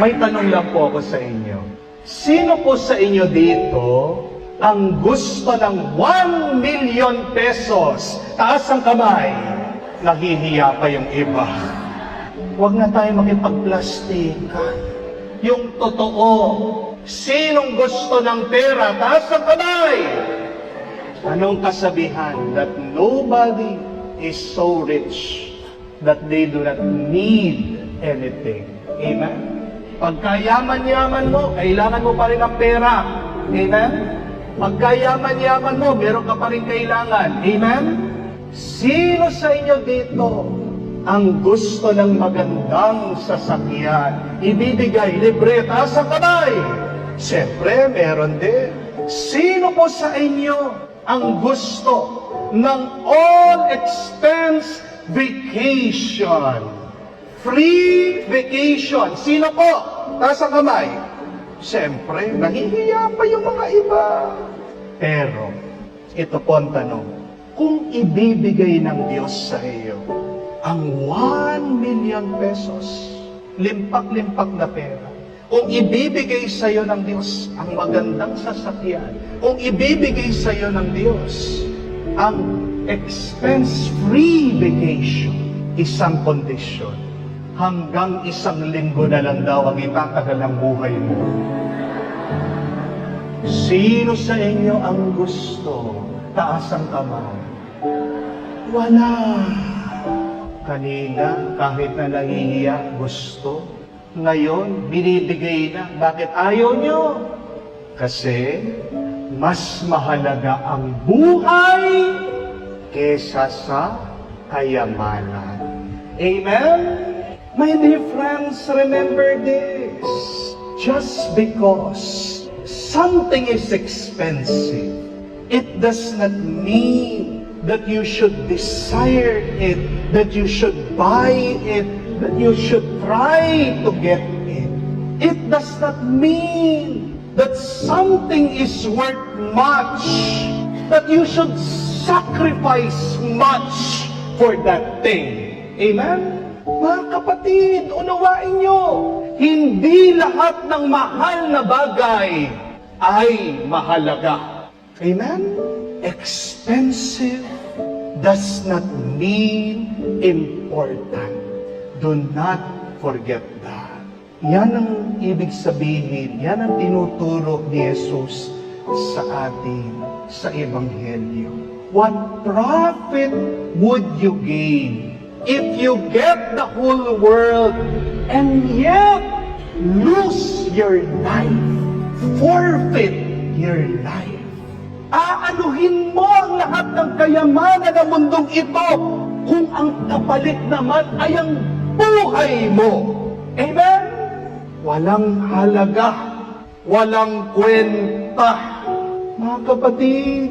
May tanong lang po ako sa inyo. Sino po sa inyo dito ang gusto ng 1 million pesos? Taas ang kamay. Nahihiya pa yung iba. Huwag na tayo makipag-plastic. Yung totoo, sinong gusto ng pera? Taas ang kamay. Anong kasabihan? That nobody is so rich that they do not need anything. Amen? Pagkayaman-yaman mo, kailangan mo pa rin ang pera. Amen? Pagkayaman-yaman mo, meron ka pa rin kailangan. Amen? Sino sa inyo dito ang gusto ng magandang sasakyan? Ibibigay, libre, taas ang kamay. Siyempre, meron din. Sino po sa inyo ang gusto ng all-expense vacation? Free vacation. Sino po? Taas ang kamay. Siyempre, nahihiya pa yung mga iba. Pero, ito po ang tanong. Kung ibibigay ng Diyos sa iyo ang 1 million pesos, limpak-limpak na pera, kung ibibigay sa iyo ng Diyos ang magandang sasakyan, kung ibibigay sa iyo ng Diyos ang expense-free vacation, isang kondisyon, hanggang 1 linggo na lang daw ang itatagal ng buhay mo. Sino sa inyo ang gusto? Taas ang kamay. Wala. Kanina, kahit na nahihiya, gusto. Ngayon, binibigay na. Bakit ayaw nyo? Kasi, mas mahalaga ang buhay kesa sa kayamanan. Amen? My dear friends, remember this. Just because something is expensive, it does not mean that you should desire it, that you should buy it, that you should try to get it. It does not mean that something is worth much, that you should sacrifice much for that thing. Amen? Mga kapatid, unawain nyo, hindi lahat ng mahal na bagay ay mahalaga. Amen? Expensive does not mean important. Do not forget that. Yan ang ibig sabihin, yan ang tinuturo ni Jesus sa atin sa Ebanghelyo. What profit would you gain if you get the whole world and yet lose your life, forfeit your life? Aanuhin mo ang lahat ng kayamanan ng mundong ito kung ang kapalit naman ay ang buhay mo. Amen? Walang halaga, walang kwenta. Mga kapatid,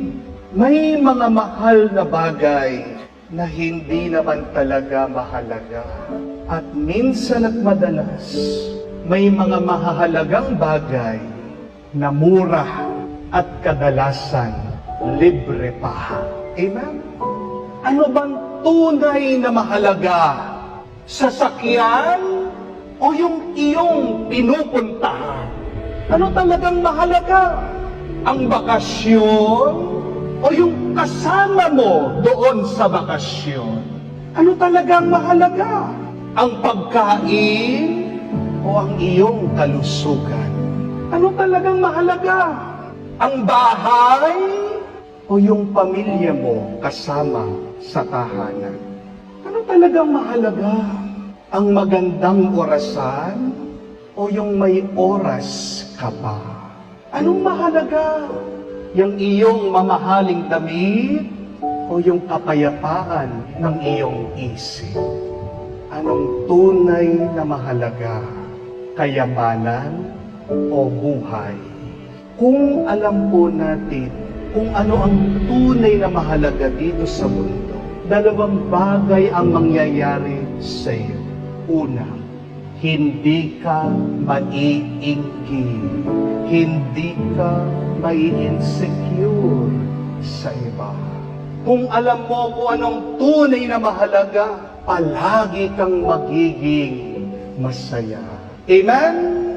may mga mahal na bagay na hindi naman talaga mahalaga. At minsan at madalas, may mga mahahalagang bagay na mura at kadalasan libre pa. Amen? Ano bang tunay na mahalaga? Sasakyan o yung iyong pinupuntahan? Ano talagang mahalaga? Ang bakasyon o yung kasama mo doon sa bakasyon? Ano talagang mahalaga? Ang pagkain o ang iyong kalusugan? Ano talagang mahalaga? Ang bahay o yung pamilya mo kasama sa tahanan? Ano talagang mahalaga? Ang magandang orasan o yung may oras ka pa? Anong mahalaga? Yung iyong mamahaling damit o yung kapayapaan ng iyong isip? Anong tunay na mahalaga? Kayamanan o buhay? Kung alam po natin kung ano ang tunay na mahalaga dito sa mundo, dalawang bagay ang mangyayari sa iyo. Una, hindi ka maiingking, hindi ka mai-insecure sa iba. Kung alam mo kung anong tunay na mahalaga, palagi kang magiging masaya. Amen?